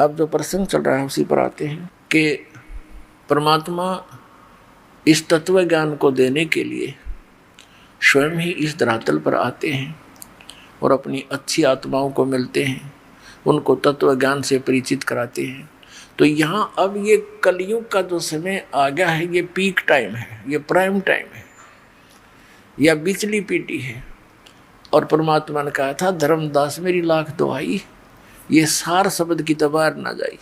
अब जो प्रसंग चल रहा है उसी पर आते हैं कि परमात्मा इस तत्व ज्ञान को देने के लिए स्वयं ही इस धरातल पर आते हैं और अपनी अच्छी आत्माओं को मिलते हैं, उनको तत्व ज्ञान से परिचित कराते हैं। तो यहाँ अब ये कलयुग का जो समय आ गया है, ये पीक टाइम है, ये प्राइम टाइम है, या बिचली पीटी है। और परमात्मा ने कहा था, धर्मदास मेरी लाख दुहाई, ये सार शब्द की तबार ना जाई।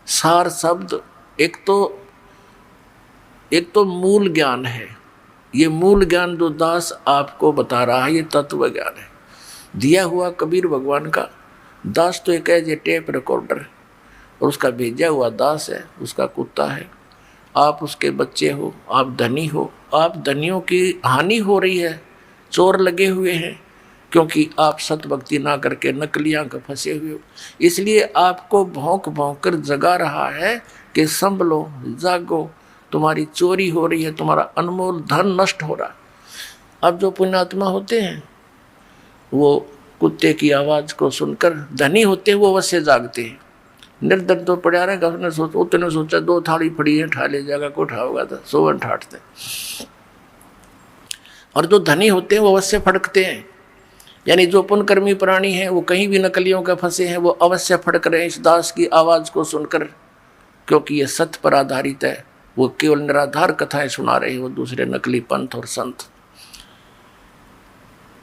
सार शब्द एक तो मूल ज्ञान है। ये मूल ज्ञान जो दास आपको बता रहा है, ये तत्व ज्ञान है दिया हुआ कबीर भगवान का। दास तो एक है ये टेप रिकॉर्डर, और उसका भेजा हुआ दास है, उसका कुत्ता है। आप उसके बच्चे हो, आप धनी हो, आप धनियों की हानि हो रही है, चोर लगे हुए हैं, क्योंकि आप सत भक्ति ना करके नकलियां का फंसे हुए हो। इसलिए आपको भौंक भौंक कर जगा रहा है कि संभलो, जागो, तुम्हारी चोरी हो रही है, तुम्हारा अनमोल धन नष्ट हो रहा। अब जो पुण्यात्मा होते हैं वो कुत्ते की आवाज़ को सुनकर धनी होते हैं, वो अवश्य जागते हैं। निर्धन तो पड़ा रहेगा, उसने सोचा 2 थाली पड़ी है, ठा ले जाएगा, को उठाओगा तो सोवन ठाटते। और जो धनी होते हैं वो अवश्य फड़कते हैं, यानी जो पुण्यकर्मी प्राणी हैं वो कहीं भी नकलियों के फंसे हैं, वो अवश्य फड़क रहे हैं इस दास की आवाज़ को सुनकर, क्योंकि ये सत्य पर आधारित है। वो केवल निराधार कथाएं सुना रहे हैं, वो दूसरे नकली पंथ और संत।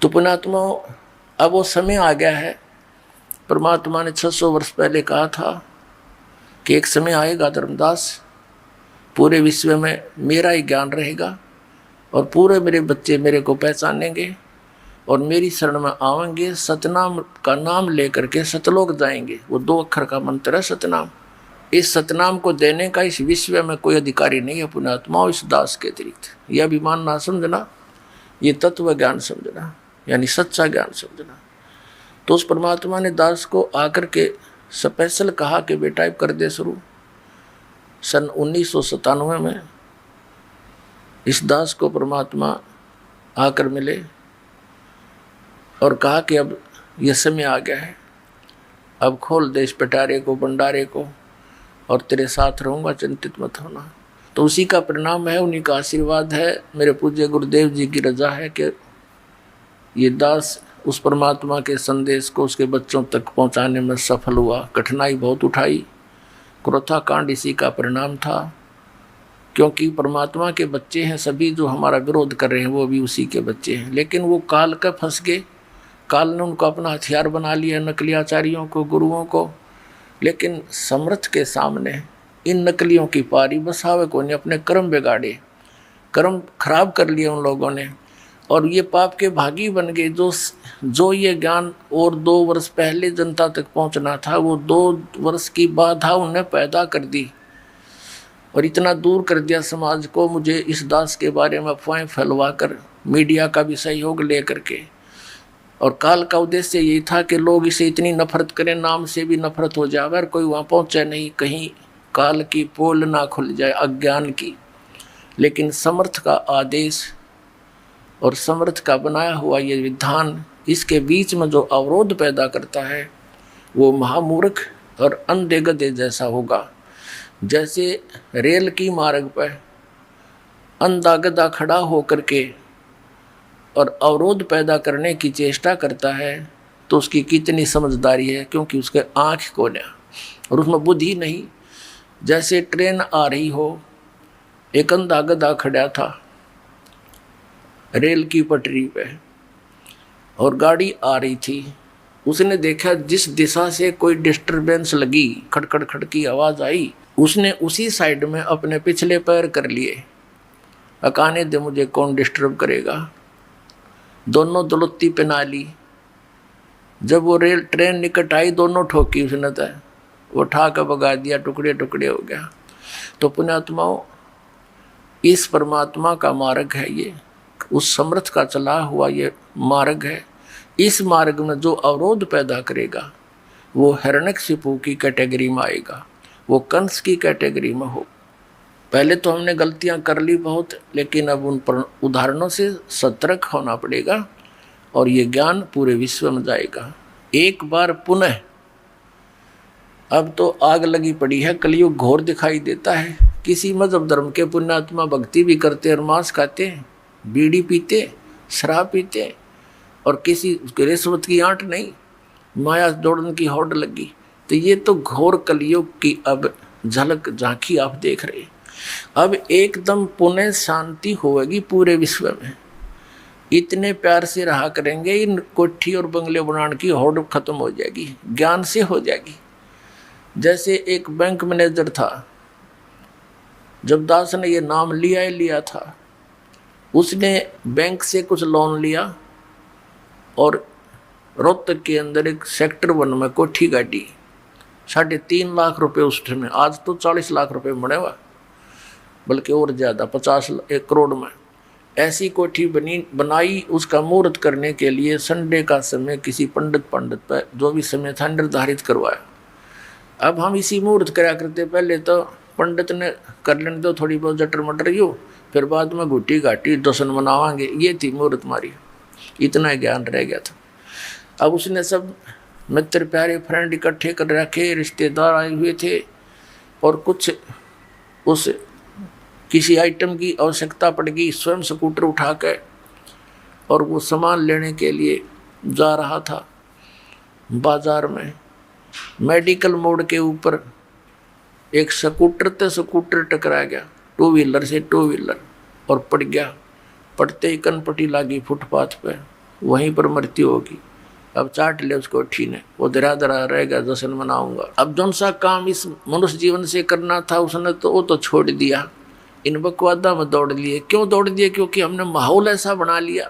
तो पुण्यात्माओं, अब वो समय आ गया है। परमात्मा ने 600 वर्ष पहले कहा था कि एक समय आएगा धर्मदास, पूरे विश्व में मेरा ही ज्ञान रहेगा और पूरे मेरे बच्चे मेरे को पहचानेंगे और मेरी शरण में आवेंगे, सतनाम का नाम लेकर के सतलोक जाएंगे। वो 2 अक्षर का मंत्र है सतनाम। इस सतनाम को देने का इस विश्व में कोई अधिकारी नहीं है पुण्यात्माओं, इस दास के अतिरिक्त। यह अभिमान ना समझना, ये तत्व ज्ञान समझना, यानी सच्चा ज्ञान समझना। तो उस परमात्मा ने दास को आकर के स्पेशल कहा कि बेटा कर दे शुरू। सन 1997 में इस दास को परमात्मा आकर मिले और कहा कि अब यह समय आ गया है, अब खोल दे इस पिटारे को, भंडारे को, और तेरे साथ रहूँगा, चिंतित मत होना। तो उसी का परिणाम है, उन्हीं का आशीर्वाद है, मेरे पूज्य गुरुदेव जी की रजा है कि ये दास उस परमात्मा के संदेश को उसके बच्चों तक पहुंचाने में सफल हुआ। कठिनाई बहुत उठाई, क्रोथा कांड इसी का परिणाम था, क्योंकि परमात्मा के बच्चे हैं सभी, जो हमारा विरोध कर रहे हैं वो भी उसी के बच्चे हैं। लेकिन वो काल का फंस गए, काल ने उनको अपना हथियार बना लिया, नकली आचार्यों को, गुरुओं को। लेकिन समर्थ के सामने इन नकलियों की पारी बसावे को नहीं, अपने कर्म बिगाड़े, कर्म खराब कर लिए उन लोगों ने, और ये पाप के भागी बन गए। जो ये ज्ञान और 2 वर्ष पहले जनता तक पहुंचना था, वो 2 वर्ष की बाधा उन्हें पैदा कर दी और इतना दूर कर दिया समाज को। मुझे इस दास के बारे में अफवाहें फैलवा कर, मीडिया का भी सहयोग ले करके, और काल का उद्देश्य यही था कि लोग इसे इतनी नफरत करें, नाम से भी नफरत हो जाए, और कोई वहाँ पहुँचे नहीं, कहीं काल की पोल ना खुल जाए अज्ञान की। लेकिन समर्थ का आदेश और समर्थ का बनाया हुआ ये विधान, इसके बीच में जो अवरोध पैदा करता है वो महामूर्ख और अंधे गधे जैसा होगा। जैसे रेल की मार्ग पर अंधा गधा खड़ा होकर के और अवरोध पैदा करने की चेष्टा करता है, तो उसकी कितनी समझदारी है, क्योंकि उसके आँख कोना और उसमें बुद्धि नहीं। जैसे ट्रेन आ रही हो, एक अंधा गधा खड़ा था रेल की पटरी पे और गाड़ी आ रही थी। उसने देखा जिस दिशा से कोई डिस्टरबेंस लगी, खड़खड़ खड़ की आवाज़ आई, उसने उसी साइड में अपने पिछले पैर कर लिए, अकाने दे मुझे कौन डिस्टर्ब करेगा। दोनों दलुत्ती पहना ली। जब वो ट्रेन निकट आई, दोनों ठोकी उसने, तो वो ठा कर भगा दिया, टुकड़े टुकड़े हो गया। तो पुण्यात्माओं, इस परमात्मा का मार्ग है ये, उस समर्थ का चला हुआ ये मार्ग है। इस मार्ग में जो अवरोध पैदा करेगा वो हिरण्यकशिपु की कैटेगरी में आएगा, वो कंस की कैटेगरी में हो। पहले तो हमने गलतियां कर ली बहुत, लेकिन अब उन पर उदाहरणों से सतर्क होना पड़ेगा और ये ज्ञान पूरे विश्व में जाएगा। एक बार पुनः अब तो आग लगी पड़ी है, कलयुग घोर दिखाई देता है। किसी मजहब धर्म के पुण्यात्मा भक्ति भी करते और मांस खाते हैं, बीड़ी पीते, शराब पीते, और किसी रिश्वत की आंट नहीं, माया दौड़न की होड़ लगी। तो ये तो घोर कलयुग की अब झलक झांकी आप देख रहे। अब एकदम पुनः शांति होगी पूरे विश्व में। इतने प्यार से रहा करेंगे, इन कोठी और बंगले बनाने की होड़ खत्म हो जाएगी, ज्ञान से हो जाएगी। जैसे एक बैंक मैनेजर था, जब दास ने ये नाम लिया था, उसने बैंक से कुछ लोन लिया और रोहतक के अंदर एक सेक्टर 1 में कोठी गाड़ी, 3.5 लाख रुपए उस समय, आज तो 40 लाख रुपए बने हुआ, बल्कि और ज़्यादा 1 करोड़ में ऐसी कोठी बनाई। उसका मुहूर्त करने के लिए संडे का समय किसी पंडित पर जो भी समय था निर्धारित करवाया। अब हम इसी मुहूर्त करा करते, पहले तो पंडित ने कर लेने दो थोड़ी बहुत जटर मटर यू, फिर बाद में घुटी घाटी दर्शन मनावांगे, ये थी मुहूर्त मारी। इतना ज्ञान रह गया था। अब उसने सब मित्र प्यारे फ्रेंड इकट्ठे कर रखे, रिश्तेदार आए हुए थे, और कुछ उस किसी आइटम की आवश्यकता पड़ गई, स्वयं स्कूटर उठा कर और वो सामान लेने के लिए जा रहा था बाजार में। मेडिकल मोड़ के ऊपर एक स्कूटर टकरा गया, 2 व्हीलर से 2 व्हीलर, और पड़ गया। पड़ते ही कनपटी लागी फुटपाथ पे, वहीं पर मृत्यु होगी। अब चाट ले उसको ठीक ने, वो दरा दरा रहेगा, जश्न मनाऊंगा। अब जौन सा काम इस मनुष्य जीवन से करना था उसने तो वो तो छोड़ दिया, इन बकवादा में दौड़ लिए। क्यों दौड़ दिए? क्योंकि हमने माहौल ऐसा बना लिया।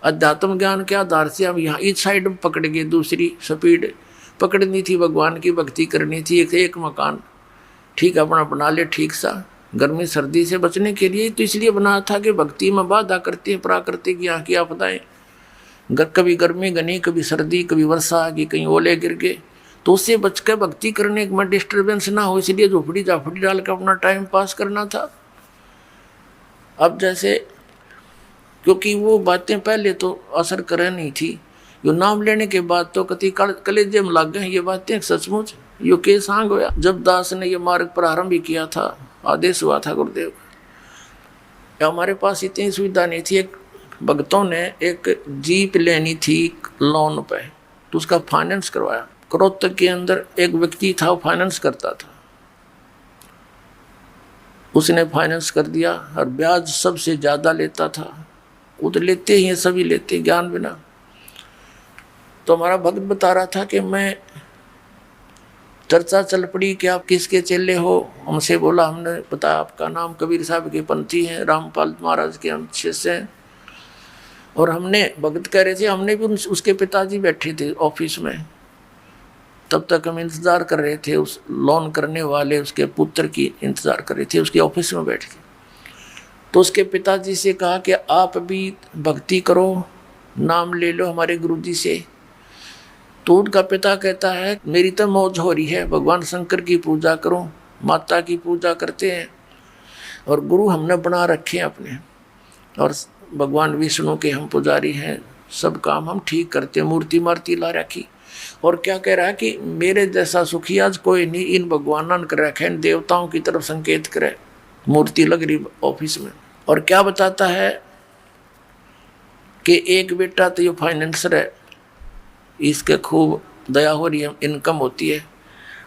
अध्यात्म ज्ञान के आधार से हम यहाँ इस साइड में पकड़ गए, दूसरी स्पीड पकड़नी थी, भगवान की भक्ति करनी थी। एक मकान ठीक अपना बना ले, ठीक सा, गर्मी सर्दी से बचने के लिए तो इसलिए बना था कि भक्ति में बाधा करती है प्राकृतिक यहाँ की आपदाएं। कभी गर्मी घनी, कभी सर्दी, कभी वर्षा आ गई, कहीं ओले गिर गए, तो उससे बच कर भक्ति करने में डिस्टर्बेंस ना हो, इसलिए झोपड़ी झापड़ी डाल कर अपना टाइम पास करना था। अब जैसे क्योंकि वो बातें पहले तो असर कर नहीं थी, यो नाम लेने के बाद तो कति कलेजे में लग गए ये बातें। सचमुच यो के सांग होया। जब दास ने ये मार्ग प्रारंभ भी किया था, आदेश हुआ था गुरुदेव का, हमारे पास इतनी सुविधा नहीं थी। एक भक्तों ने एक जीप लेनी थी लोन पे, तो उसका फाइनेंस करवाया। रोहतक के अंदर एक व्यक्ति था, वो फाइनेंस करता था, उसने फाइनेंस कर दिया और ब्याज सबसे ज़्यादा लेता था। वो तो लेते ही हैं, सभी लेते ज्ञान बिना। तो हमारा भक्त बता रहा था कि मैं चर्चा चल पड़ी कि आप किसके चेले हो। हमसे बोला, हमने बताया आपका नाम कबीर साहब के पंथी हैं, रामपाल महाराज के हम शिष्य हैं। और हमने भक्त कह रहे थे, हमने भी उसके पिताजी बैठे थे ऑफिस में, तब तक हम इंतज़ार कर रहे थे, उस लोन करने वाले उसके पुत्र की इंतज़ार कर रहे थे उसके ऑफिस में बैठ के। तो उसके पिताजी से कहा कि आप भी भक्ति करो, नाम ले लो हमारे गुरुजी से। तो उनका पिता कहता है, मेरी तो मौज हो रही है, भगवान शंकर की पूजा करो, माता की पूजा करते हैं, और गुरु हमने बना रखे हैं अपने, और भगवान विष्णु के हम पुजारी हैं, सब काम हम ठीक करते हैं, मूर्ति मार्ति ला रखी। और क्या कह रहा है कि मेरे जैसा सुखी आज कोई नहीं, इन भगवान कर रखे, इन देवताओं की तरफ संकेत करे, मूर्ति लग रही ऑफिस में। और क्या बताता है कि एक बेटा तो ये फाइनेंसर है, इसके खूब दया हो रही है, इनकम होती है,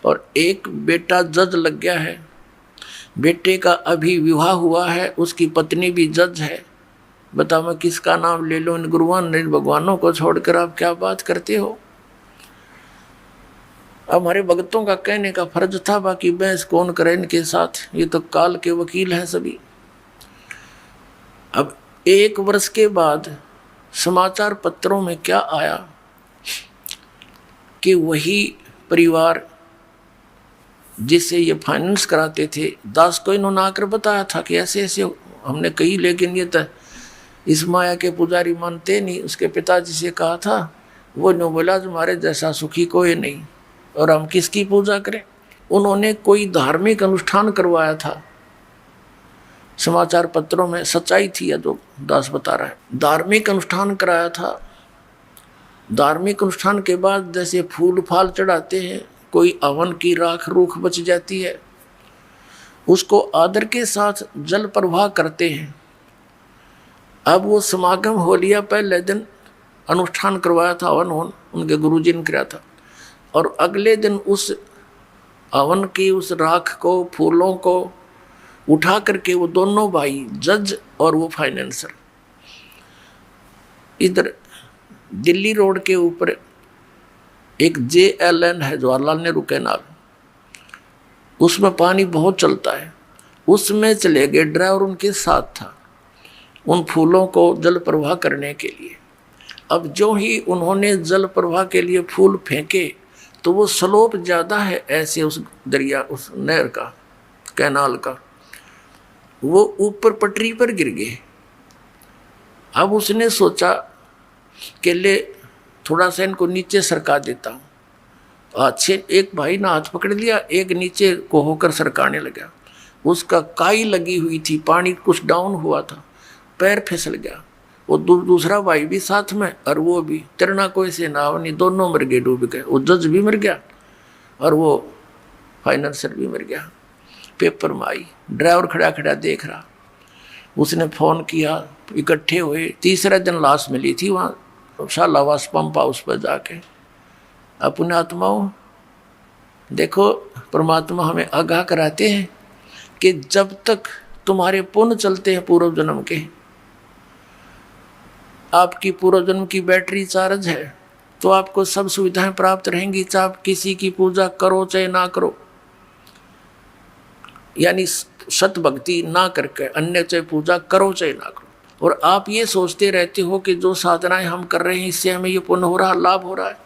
और एक बेटा जज लग गया है, बेटे का अभी विवाह हुआ है, उसकी पत्नी भी जज है। बताओ मैं किसका नाम ले लो? इन गुरुवान इन भगवानों को छोड़कर आप क्या बात करते हो? हमारे भक्तों का कहने का फर्ज था, बाकी बहस कौन करे इनके साथ, ये तो काल के वकील हैं सभी। अब 1 वर्ष के बाद समाचार पत्रों में क्या आया कि वही परिवार जिससे ये फाइनेंस कराते थे, दास को इन्होंने आकर बताया था कि ऐसे ऐसे हमने कही, लेकिन ये तो इस माया के पुजारी मानते नहीं। उसके पिताजी से कहा था, वो ने बोला तुम्हारे जैसा सुखी कोई नहीं, और हम किसकी पूजा करें। उन्होंने कोई धार्मिक अनुष्ठान करवाया था, समाचार पत्रों में सच्चाई थी, या जो दास बता रहा है, धार्मिक अनुष्ठान कराया था। धार्मिक अनुष्ठान के बाद जैसे फूल फाल चढ़ाते हैं, कोई हवन की राख रूख बच जाती है, उसको आदर के साथ जल प्रवाह करते हैं। अब वो समागम हो लिया, पहले दिन अनुष्ठान करवाया था, हवन उनके गुरुजी ने किया था, और अगले दिन उस हवन की उस राख को, फूलों को उठा करके वो दोनों भाई, जज और वो फाइनेंसर, इधर दिल्ली रोड के ऊपर एक JLN है, जवाहरलाल नेहरू कैनाल, उसमें पानी बहुत चलता है, उसमें चले गए। ड्राइवर उनके साथ था उन फूलों को जल प्रवाह करने के लिए। अब जो ही उन्होंने जल प्रवाह के लिए फूल फेंके तो वो स्लोप ज़्यादा है ऐसे उस दरिया, उस नहर का, कैनाल का, वो ऊपर पटरी पर गिर गए। अब उसने सोचा कि ले थोड़ा सा इनको नीचे सरका देता हूँ। अच्छे एक भाई ने हाथ पकड़ लिया, एक नीचे को होकर सरकाने लगा। उसका काई लगी हुई थी, पानी कुछ डाउन हुआ था, पैर फिसल गया। वो दूसरा भाई भी साथ में, और वो भी तैरना कोई से नाव नहीं, दोनों मर गए, डूब गए। वो जज भी मर गया और वो फाइनेंसर भी मर गया। पेपर में आई, ड्राइवर खड़ा खड़ा देख रहा। उसने फ़ोन किया, इकट्ठे हुए। तीसरे दिन लाश मिली थी वहाँ शालावास पंप हाउस पर जाके। अपने आत्माओं, देखो परमात्मा हमें आगाह कराते हैं कि जब तक तुम्हारे पुण्य चलते हैं पूर्व जन्म के, आपकी पूर्व जन्म की बैटरी चार्ज है, तो आपको सब सुविधाएं प्राप्त रहेंगी, चाहे आप किसी की पूजा करो चाहे ना करो, यानी सत भक्ति ना करके अन्य चाहे पूजा करो चाहे ना करो। और आप ये सोचते रहते हो कि जो साधनाएं हम कर रहे हैं इससे हमें ये पुण्य हो रहा, लाभ हो रहा है।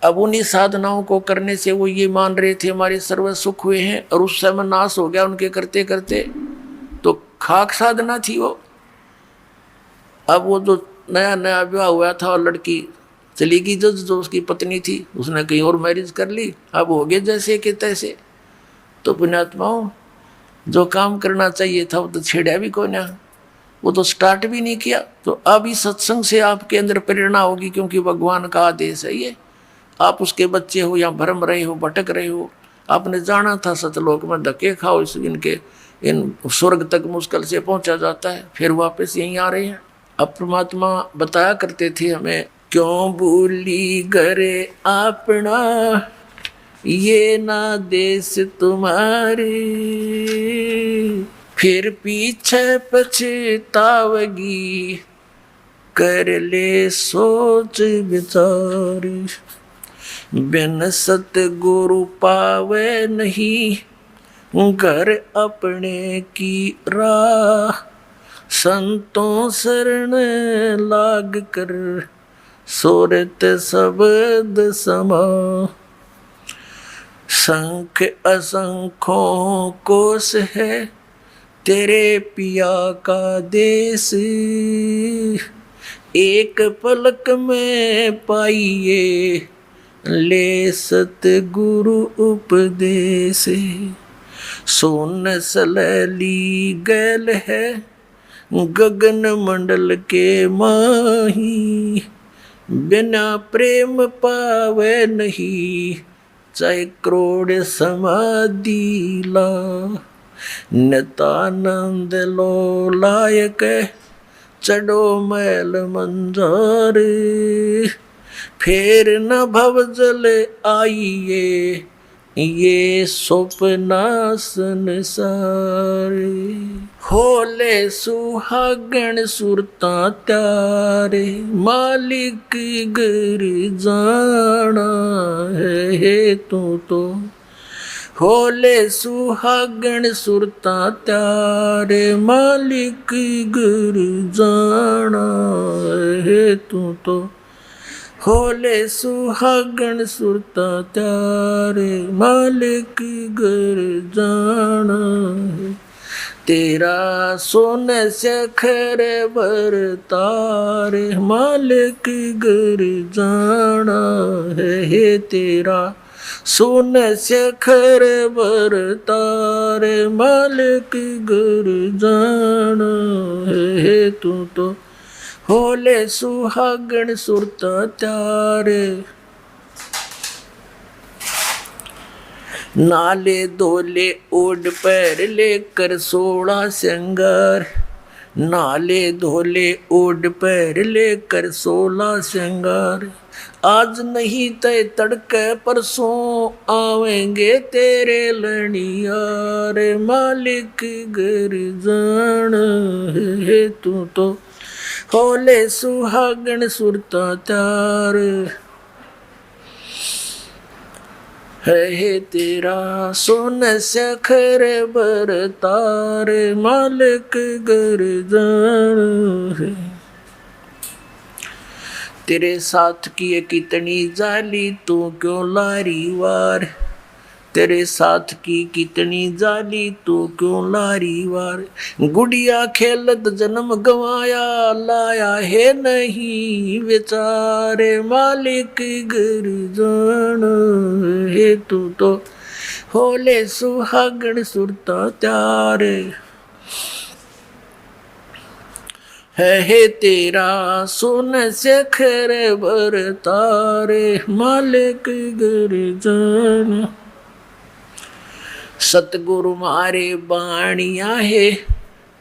अब उन्हीं साधनाओं को करने से वो ये मान रहे थे हमारे सर्व सुख हुए हैं, और उस समय नाश हो गया उनके करते करते, तो खाक साधना थी वो। अब वो जो नया नया विवाह हुआ था और लड़की चली गई, जो उसकी पत्नी थी, उसने कहीं और मैरिज कर ली, अब हो गए जैसे कि तैसे। तो पुण्यात्माओं, जो काम करना चाहिए था वो तो छेड़ा भी कोई ना, वो तो स्टार्ट भी नहीं किया। तो अब इस सत्संग से आपके अंदर प्रेरणा होगी, क्योंकि भगवान का आदेश है ये। आप उसके बच्चे हो या भरम रहे हो, भटक रहे हो, आपने जाना था सतलोक में धक्के खाओ, इनके इन स्वर्ग तक मुश्किल से पहुंचा जाता है, फिर वापस यहीं आ रहे हैं। अब परमात्मा बताया करते थे हमें, क्यों भूली घरे अपना, ये ना देश तुम्हारे, फिर पीछे पछतावगी, कर ले सोच विचार, बिन सतगुरु पावे नहीं, घर अपने की राह, संतों शरण लाग कर, सोरत शब्द समा, संख असंख्यों कोस है, तेरे पिया का देश, एक पलक में पाइए, ले सतगुरु उपदेश, सोन सलैली गैल है, गगन मंडल के माही, बिना प्रेम पावे नहीं, चाहे करोड़ समाधि ला, नितानंद लो लायक, चढ़ो मैल मंजार, फिर न भव जल आइए, ये स्वप्ना संसार, होले सुहागण सुरता त्यारे, मालिक घर जाना है तू तो, होले सुहागण सुरता त्यारे, मालिक घर जाना है तू तो, होले सुहागण सुरता त्यारे, मालिक घर जाना है, तेरा सोन सखर बरतारे, मालिक घर जाना है, तेरा सोन सखर बरतारे, मालिक घर जाना है तू तो, होले सुहागण सुरता त्यारे। नाले धोले ओढ़ पैर लेकर 16 श्रृंगार, नाले धोले ओढ़ पैर लेकर 16 श्रृंगार, आज नहीं तय तड़के परसों आवेंगे तेरे लड़ियार, मालिक घर जान है तू तो होले सुहागन सुरता त्यार, है तेरा सोन सखर बरतार, मालिक घर जान है। तेरे साथ की कितनी जाली तू क्यों लारी वार, तेरे साथ की कितनी जाली तू क्यों लारी वार, गुड़िया खेलत जन्म गवाया लाया है नहीं बेचारे, मालिक घर जान है तू तो होले सुहागन सुरता त्यार, है तेरा सोन सखर बरतार, मालिक घर जान। सतगुरु मारे बाणिया है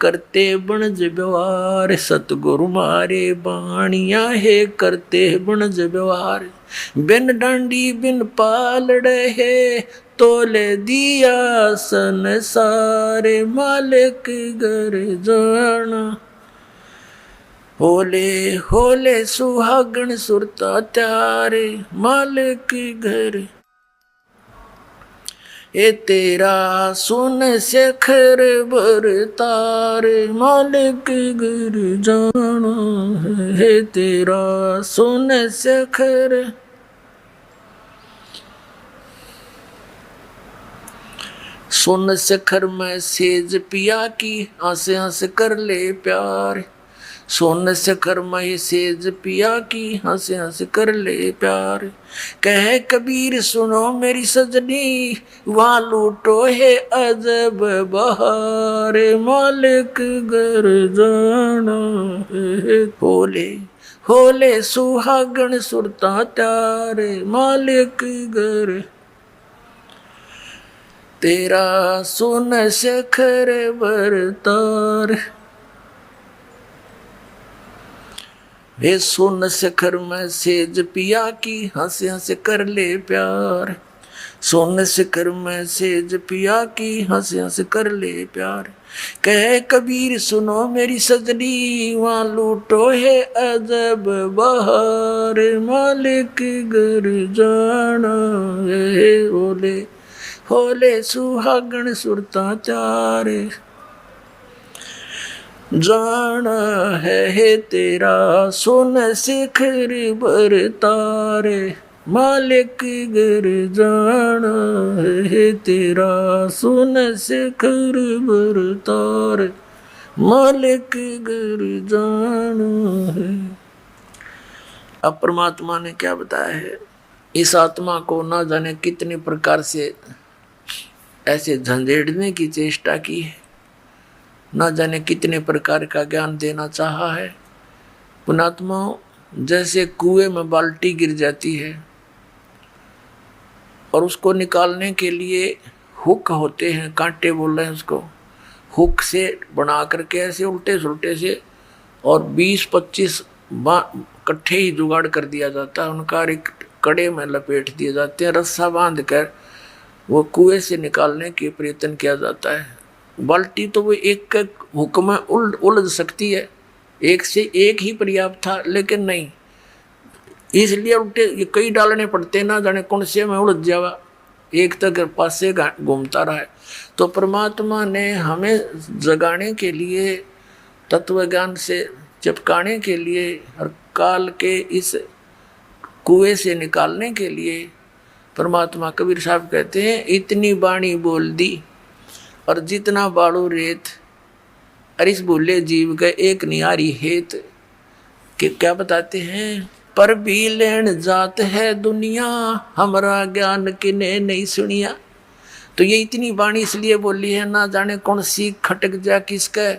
करते बनज व्यवहार, सतगुरु मारे बाणिया है करते बनज व्यवहार, बिन डांडी बिन पालड़े है तोले दिया संसार, मालिक घर जाना होले होले सुहागन सुरता त्यारे, मालिक घर ए तेरा सुन शेखर बरतार, मालिक घर जाना है तेरा सुन शेखर। सुन शेखर में सेज पिया की हंस हंस कर ले प्यार, सोन शेखर में सेज पिया की हंस हंस कर ले प्यार, कह कबीर सुनो मेरी सजनी वहाँ लूटो है अजब बहार, मालिक घर जाना है होले होले सुहागन सुरता त्यार, मालिक घर तेरा सोन शेखर बरतार, वे सोन शेखर में सेज पिया की हंस हंस कर ले प्यार, सोन शेखर में सेज पिया की हंस हंस कर ले प्यार, कह कबीर सुनो मेरी सजनी वहाँ लूटो है अजब बहार, मालिक घर जाना है होले होले सुहागन सुरता त्यारे, जाना है तेरा सोन शेखर बरतारे, मालिक घर जाना है तेरा सोन शेखर बरतारे, मालिक घर जाना है। अब परमात्मा ने क्या बताया है, इस आत्मा को ना जाने कितने प्रकार से ऐसे झंझेड़ने की चेष्टा की है, ना जाने कितने प्रकार का ज्ञान देना चाहा है। पुणात्मा जैसे कुएं में बाल्टी गिर जाती है और उसको निकालने के लिए हुक होते हैं, कांटे बोल रहे हैं उसको, हुक से बना करके ऐसे उल्टे सुलटे से और 20-25 इकट्ठे ही जुगाड़ कर दिया जाता है, उनका एक कड़े में लपेट दिए जाते हैं, रस्सा बांध कर वो कुएं से निकालने के प्रयत्न किया जाता है। बाल्टी तो वो एक हुक में उलझ सकती है, एक से एक ही पर्याप्त था, लेकिन नहीं, इसलिए उल्टे कई डालने पड़ते, ना जाने कौन से में उलझ जावा, एक तक पास से घूमता रहा है। तो परमात्मा ने हमें जगाने के लिए, तत्व ज्ञान से चिपकाने के लिए और काल के इस कुएं से निकालने के लिए, परमात्मा कबीर साहब कहते हैं इतनी बाणी बोल दी और जितना बाड़ू रेत, अरिस बोले जीव गए एक नियारी हेत, कि क्या बताते हैं, पर भी लेन जात है दुनिया हमारा ज्ञान किने नहीं सुनिया। तो ये इतनी बाणी इसलिए बोली है, ना जाने कौन सी खटक जा किसका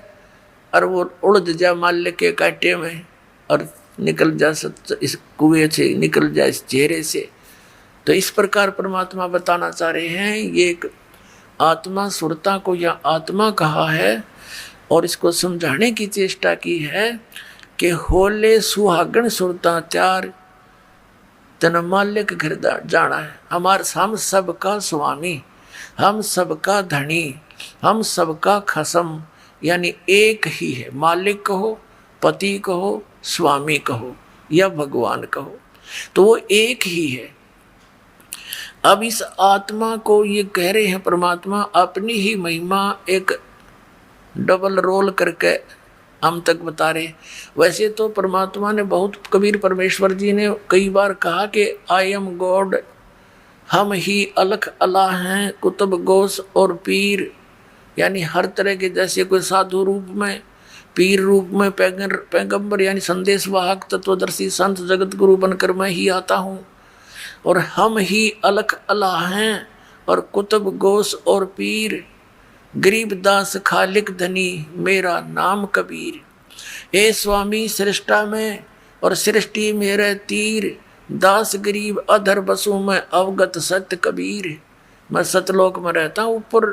और वो उलझ जा माल्य के कांटे में और निकल जा इस कुएं से, निकल जा इस चेहरे से। तो इस प्रकार परमात्मा बताना चाह रहे हैं, ये एक आत्मा सुरता को या आत्मा कहा है और इसको समझाने की चेष्टा की है कि होले सुहागण सुरता त्यार तन मालिक घर जाना है। हम सबका स्वामी, हम सबका धनी, हम सबका खसम, यानी एक ही है। मालिक कहो, पति कहो, स्वामी कहो या भगवान कहो, तो वो एक ही है। अब इस आत्मा को ये कह रहे हैं परमात्मा अपनी ही महिमा एक डबल रोल करके हम तक बता रहे। वैसे तो परमात्मा ने बहुत, कबीर परमेश्वर जी ने कई बार कहा कि आई एम गॉड, हम ही अलख अल्लाह हैं, कुतुब गौस और पीर, यानी हर तरह के, जैसे कोई साधु रूप में, पीर रूप में, पैगंबर यानी संदेश वाहक, तत्वदर्शी संत जगत गुरु बनकर मैं ही आता हूँ। और हम ही अलख अल्लाह हैं और कुतुब गौस और पीर, गरीब दास खालिक धनी, मेरा नाम कबीर। हे स्वामी सृष्टा में और सृष्टि मेरे तीर, दास गरीब अधर बसू मैं अवगत सत्य कबीर। मैं सतलोक में रहता हूँ ऊपर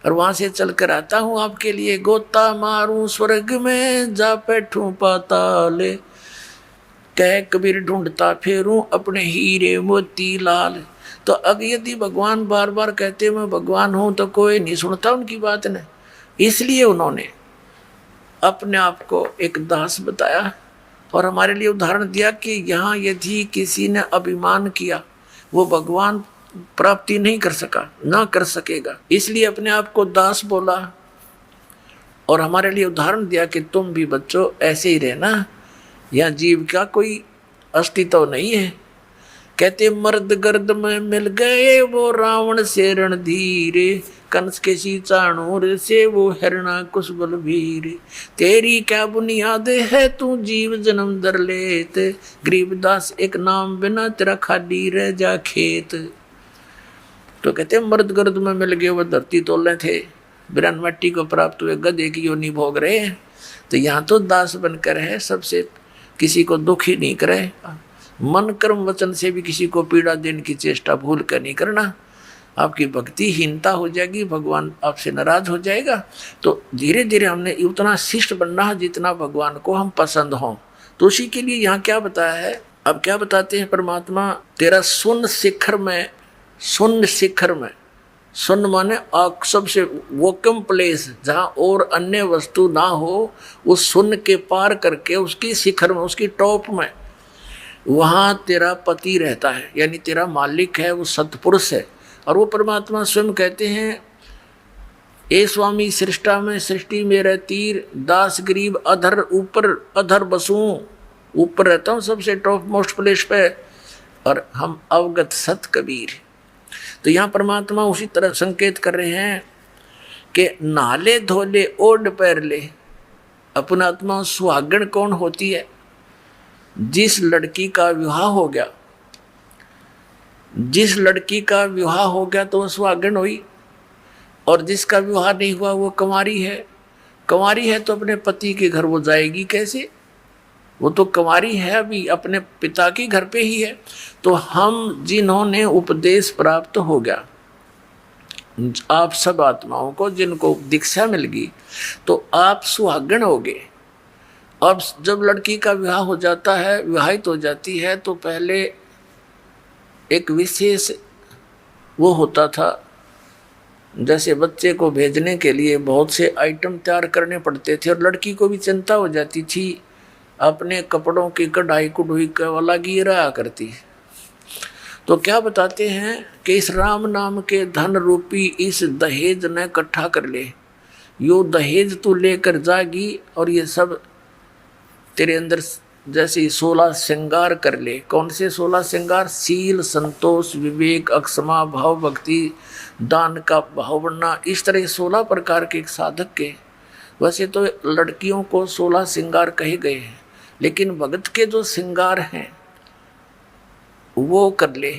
और वहाँ से चल कर आता हूँ आपके लिए, गोता मारूं स्वर्ग में जा बैठूं पाताल, कह कबीर ढूंढता फेरूं अपने हीरे मोती लाल। तो अगर यदि भगवान बार बार कहते मैं भगवान हूँ तो कोई नहीं सुनता उनकी बात ने, इसलिए उन्होंने अपने आप को एक दास बताया और हमारे लिए उदाहरण दिया कि यहाँ यदि किसी ने अभिमान किया वो भगवान प्राप्ति नहीं कर सका, ना कर सकेगा, इसलिए अपने आप को दास बोला और हमारे लिए उदाहरण दिया कि तुम भी बच्चों ऐसे ही रहना, यहाँ जीव का कोई अस्तित्व नहीं है। कहते मर्द गर्द में मिल गए वो रावण से रणधीरे, कंस के सी चाणूर से वो हिरणा कुश बलवीर, तेरी क्या बुनियाद है तू जीव जन्म दर लेत, गरीबदास एक नाम बिना तेरा खाली रह जा खेत। तो कहते मर्द गर्द में मिल गए वो धरती तोले थे, बिरन मट्टी को प्राप्त हुए गधे की योनि भोग रहे हैं। तो यहाँ तो दास बनकर है, सबसे किसी को दुखी नहीं करे, मन कर्म वचन से भी किसी को पीड़ा देने की चेष्टा भूल कर नहीं करना। आपकी भक्तिहीनता हो जाएगी, भगवान आपसे नाराज हो जाएगा। तो धीरे धीरे हमने उतना शिष्ट बनना है जितना भगवान को हम पसंद हों। तो उसी के लिए यहाँ क्या बताया है, अब क्या बताते हैं परमात्मा, तेरा सुन शिखर में, सुन शिखर में, सुन माने सबसे वोकम प्लेस जहाँ और अन्य वस्तु ना हो, उस सुन के पार करके उसकी शिखर में, उसकी टॉप में, वहाँ तेरा पति रहता है, यानी तेरा मालिक है, वो सतपुरुष है। और वो परमात्मा स्वयं कहते हैं, ए स्वामी सृष्टा में सृष्टि मेरे तीर, दास गरीब अधर ऊपर अधर बसूं, ऊपर रहता हूँ सबसे टॉप मोस्ट प्लेस पे, और हम अवगत सत कबीर। तो यहाँ परमात्मा उसी तरह संकेत कर रहे हैं कि नाले धोले ओढ़ पैर ले। अपना आत्मा सुहागण कौन होती है? जिस लड़की का विवाह हो गया, जिस लड़की का विवाह हो गया तो वह सुहागण हुई, और जिसका विवाह नहीं हुआ वो कंवारी है। कंवारी है तो अपने पति के घर वो जाएगी कैसे? वो तो कंवारी है, अभी अपने पिता के घर पे ही है। तो हम जिन्होंने उपदेश प्राप्त हो गया, आप सब आत्माओं को जिनको दीक्षा मिल गई, तो आप सुहागण हो गए। अब जब लड़की का विवाह हो जाता है, विवाहित हो जाती है, तो पहले एक विशेष वो होता था, जैसे बच्चे को भेजने के लिए बहुत से आइटम तैयार करने पड़ते थे, और लड़की को भी चिंता हो जाती थी, अपने कपड़ों की कढ़ाई कुढ़ाई का वाला गिरा करती। तो क्या बताते हैं कि इस राम नाम के धन रूपी इस दहेज ने इकट्ठा कर ले, यो दहेज तू लेकर जागी, और ये सब तेरे अंदर जैसे 16 श्रृंगार कर ले। कौन से 16 श्रृंगार? शील, संतोष, विवेक, अक्षमा, भाव, भक्ति, दान का भाव बनना, इस तरह 16 प्रकार के एक साधक के। वैसे तो लड़कियों को 16 श्रृंगार कहे गए हैं, लेकिन भगत के जो श्रृंगार हैं वो कर ले,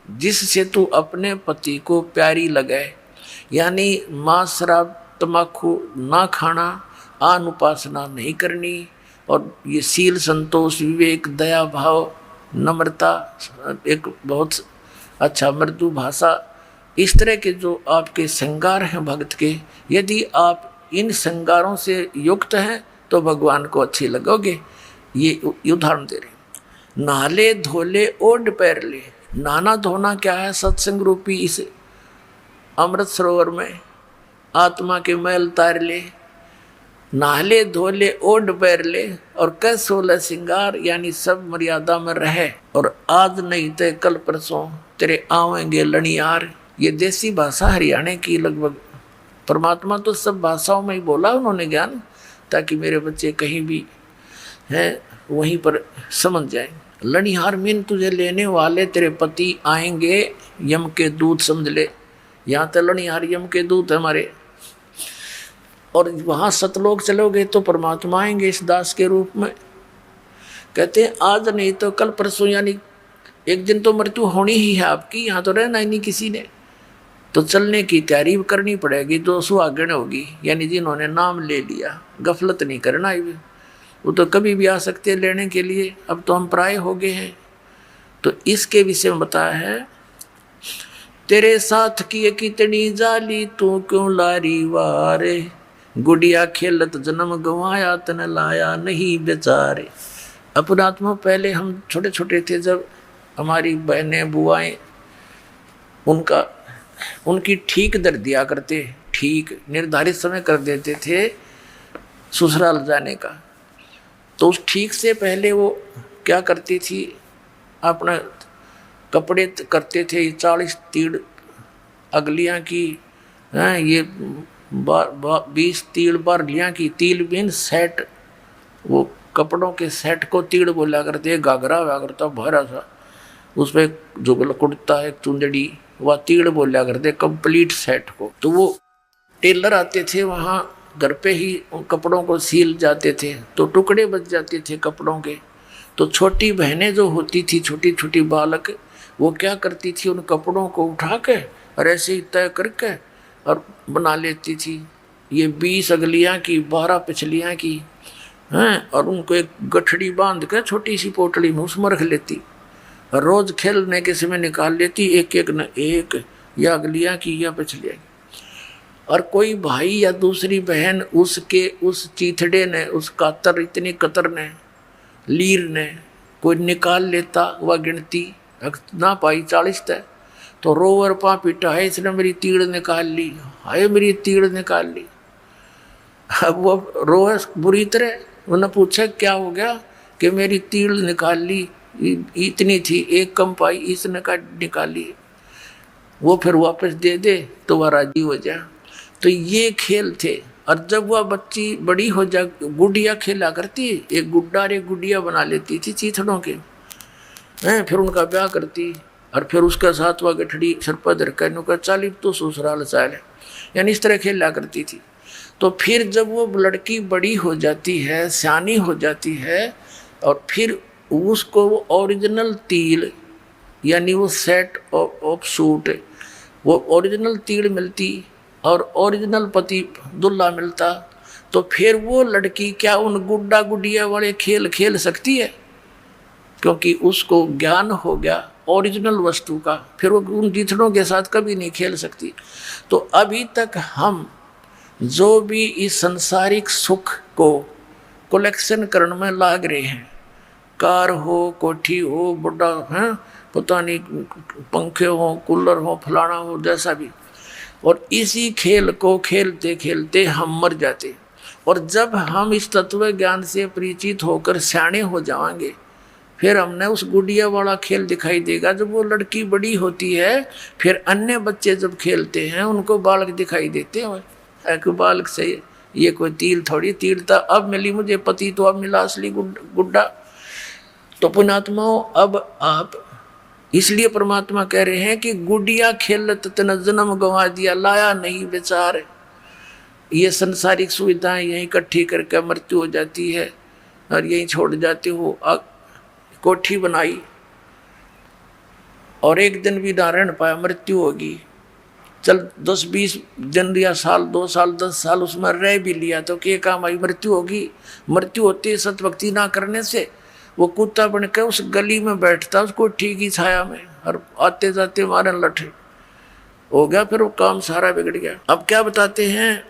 जिससे तू अपने पति को प्यारी लगे। यानी मांस, शराब, तम्बाकू ना खाना, आन उपासना नहीं करनी, और ये शील, संतोष, विवेक, दया भाव, नम्रता, एक बहुत अच्छा मृदु भाषा, इस तरह के जो आपके श्रृंगार हैं भक्त के, यदि आप इन श्रृंगारों से युक्त हैं तो भगवान को अच्छी लगोगे। ये उदाहरण दे रहे। नहाले धोले ओढ़ पैर ले। नहाना धोना क्या है? सत्संग रूपी इस अमृत सरोवर में आत्मा के मैल तार ले। नहाले धोले ओढ़ पैर ले और कै 16 श्रृंगार, यानी सब मर्यादा में रहे। और आज नहीं तो कल परसों तेरे आवेंगे लनियार। ये देसी भाषा हरियाणा की लगभग। परमात्मा तो सब भाषाओं में ही बोला उन्होंने ज्ञान, ताकि मेरे बच्चे कहीं भी हैं वहीं पर समझ जाए। लनिहार मीन तुझे लेने वाले तेरे पति आएंगे यम के दूत, समझ ले। यहाँ तो लनिहार यम के दूत हमारे। और वहाँ सतलोक चलोगे तो परमात्मा आएंगे इस दास के रूप में। कहते हैं आज नहीं तो कल परसों, यानी एक दिन तो मृत्यु होनी ही है आपकी, यहाँ तो रहना ही नहीं किसी ने। तो चलने की तैयारी करनी पड़ेगी। तो सुहागण होगी, यानी जिन्होंने नाम ले लिया। गफलत नहीं करना है, वो तो कभी भी आ सकते हैं लेने के लिए। अब तो हम प्राय हो गए हैं। तो इसके विषय में बताया है, तेरे साथ की कितनी जाली तू क्यों लारी वारे। गुड़िया खेलत जन्म गंवाया तन लाया नहीं बेचारे। अपनात्मा पहले हम छोटे छोटे थे, जब हमारी बहनें बुआएं उनकी ठीक दर दिया करते, ठीक निर्धारित समय कर देते थे ससुराल जाने का। तो उस ठीक से पहले वो क्या करती थी, अपना कपड़े करते थे 40 तीड़ अगलियाँ की, हैं ये 20 तीड़ बारलियाँ की। तील बिन सेट, वो कपड़ों के सेट को तीड़ बोला करते। घाघरा हुआ करता भरा सा, उसमें जो कुर्ता है चुंदड़ी, वह तीड़ बोला करते कंप्लीट सेट को। तो वो टेलर आते थे वहाँ, घर पे ही उन कपड़ों को सील जाते थे, तो टुकड़े बच जाते थे कपड़ों के। तो छोटी बहनें जो होती थी, छोटी छोटी बालक, वो क्या करती थी, उन कपड़ों को उठा के और ऐसे ही तय करके और बना लेती थी। ये 20 अगलियाँ की, 12 पिछलियाँ की हैं, और उनको एक गठड़ी बांध के छोटी सी पोटली में उसमें रख लेती। रोज खेलने के समय निकाल लेती, एक एक न एक, या अगलियाँ की या पिछलियाँ की। और कोई भाई या दूसरी बहन उसके उस चीथड़े ने, उस कातर, इतनी कतर ने, लीर ने कोई निकाल लेता, वह गिनती ना पाई 40 तय, तो रोवर पा पीटा, है इसने मेरी तीड़ निकाल ली, हाय मेरी तीड़ निकाल ली। अब वो रोए बुरी तरह। उन्होंने पूछा क्या हो गया, कि मेरी तीड़ निकाल ली, इतनी थी, एक कम पाई, इसने का निकाली। वो फिर वापस दे दे तो वह राजी हो जाए। तो ये खेल थे। और जब वह बच्ची बड़ी हो जा, गुड़िया खेला करती, एक गुड्डा और एक गुड़िया बना लेती थी चीथड़ों के, हैं, फिर उनका ब्याह करती। और फिर उसका साथ वह गठड़ी सरपदर कहने का चाली तो ससुराल चाल, यानी इस तरह खेला करती थी। तो फिर जब वो लड़की बड़ी हो जाती है, सियानी हो जाती है, और फिर उसको वो ओरिजिनल तिल, यानी वो सेट ऑफ सूट, वो ओरिजिनल तिल मिलती और ओरिजिनल पति दुल्हा मिलता। तो फिर वो लड़की क्या उन गुड्डा गुडिया वाले खेल खेल सकती है? क्योंकि उसको ज्ञान हो गया ओरिजिनल वस्तु का, फिर वो उन जिथड़ों के साथ कभी नहीं खेल सकती। तो अभी तक हम जो भी इस संसारिक सुख को कलेक्शन करने में लाग रहे हैं, कार हो, कोठी हो, बुढ़ा है, पता नहीं पंखे हो, कूलर हो, फलाना हो, जैसा भी, और इसी खेल को खेलते खेलते हम मर जाते। और जब हम इस तत्व ज्ञान से परिचित होकर सियाणे हो जाएंगे, फिर हमने उस गुड़िया वाला खेल दिखाई देगा। जब वो लड़की बड़ी होती है, फिर अन्य बच्चे जब खेलते हैं उनको बालक दिखाई देते हैं। कि बालक से ये कोई तिल थोड़ी, तिल था अब मिली मुझे पति, तो अब मिला असली गुड्डा। तो पुण्यात्माओं, अब आप, इसलिए परमात्मा कह रहे हैं कि गुड़िया खेलत तन जन्म गंवा दिया, लाया नहीं बेचार। ये संसारिक सुविधाएं यहीं इकट्ठी करके मृत्यु हो जाती है और यहीं छोड़ जाते हो। कोठी बनाई और एक दिन भी ना रह पाया, मृत्यु होगी। चल 10-20 दिन या साल, 2 साल, 10 साल उसमें रह भी लिया तो क्या काम आई, मृत्यु होगी। मृत्यु होती है सतभक्ति ना करने से, वो कुत्ता बन के उस गली में बैठता, उसको ठीक ही छाया में, और आते जाते मारे लठे हो गया, फिर वो काम सारा बिगड़ गया। अब क्या बताते हैं,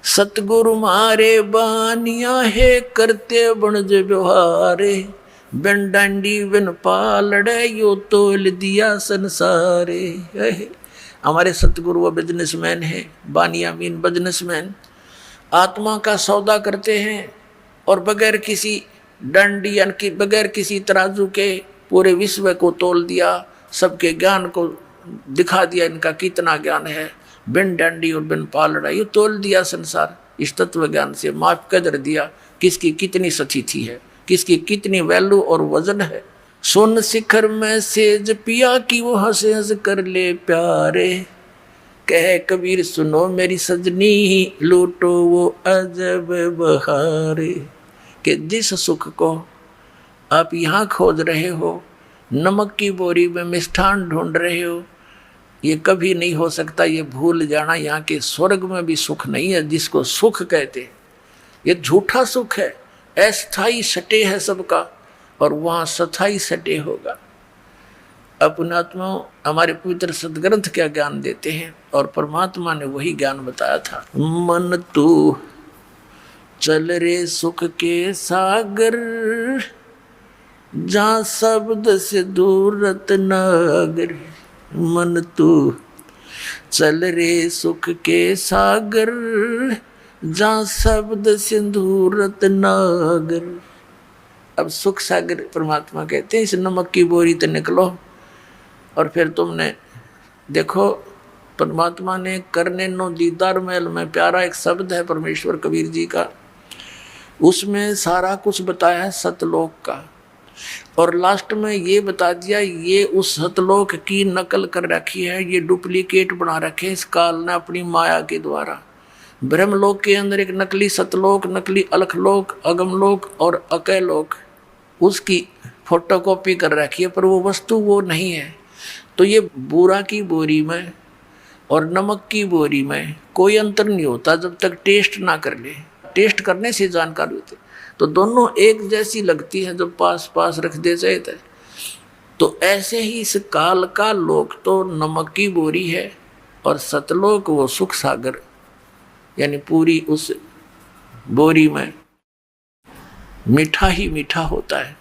सतगुरु मारे बानिया है करते बनज व्यवहारे, बिन डांडी बिन पालड़े यो तोल दिया संसारे। हमारे सतगुरु वो बिजनेसमैन है, बानिया मीन बिजनेसमैन, आत्मा का सौदा करते हैं और बगैर किसी डंडी यानी बगैर किसी तराजू के पूरे विश्व को तोल दिया, सबके ज्ञान को दिखा दिया, इनका कितना ज्ञान है, बिन डंडी और बिन पालड़ा ये तोल दिया संसार। इस तत्व ज्ञान से माप कदर दिया किसकी कितनी स्थिति है, किसकी कितनी वैल्यू और वजन है। सोन शिखर में सेज पिया की वो हंस हंस कर ले प्यारे, कह कबीर सुनो मेरी सजनी लूटो वो अजब बहारे। कि जिस सुख को आप यहाँ खोज रहे हो, नमक की बोरी में मिष्ठान ढूंढ रहे हो, ये कभी नहीं हो सकता। ये भूल जाना यहाँ के स्वर्ग में भी सुख नहीं है जिसको सुख कहते, ये झूठा सुख है, अस्थाई सटे है सबका, और वहाँ स्थाई सटे होगा। अपनात्मा हमारे पवित्र सदग्रंथ क्या ज्ञान देते हैं, और परमात्मा ने वही ज्ञान बताया था। मन तू चल रे सुख के सागर, जहाँ शब्द से दूर रत्नागर। मन तू चल रे सुख के सागर, जहाँ शब्द सिंधु रत्नागर। अब सुख सागर परमात्मा कहते हैं, इस नमक की बोरी तो निकलो। और फिर तुमने देखो, परमात्मा ने करने नो दीदार महल में प्यारा एक शब्द है परमेश्वर कबीर जी का, उसमें सारा कुछ बताया है सतलोक का, और लास्ट में ये बता दिया ये उस सतलोक की नकल कर रखी है, ये डुप्लीकेट बना रखे इस काल ने अपनी माया के द्वारा। ब्रह्मलोक के अंदर एक नकली सतलोक, नकली अलखलोक, अगमलोक और अकैलोक, उसकी फोटोकॉपी कर रखी है, पर वो वस्तु वो नहीं है। तो ये बूरा की बोरी में और नमक की बोरी में कोई अंतर नहीं होता जब तक टेस्ट ना कर ले। टेस्ट करने से जानकारी होती, तो दोनों एक जैसी लगती है जब पास पास रख दे जाए। तो ऐसे ही इस काल का लोक तो नमक की बोरी है, और सतलोक वो सुख सागर, यानी पूरी उस बोरी में मीठा ही मीठा होता है।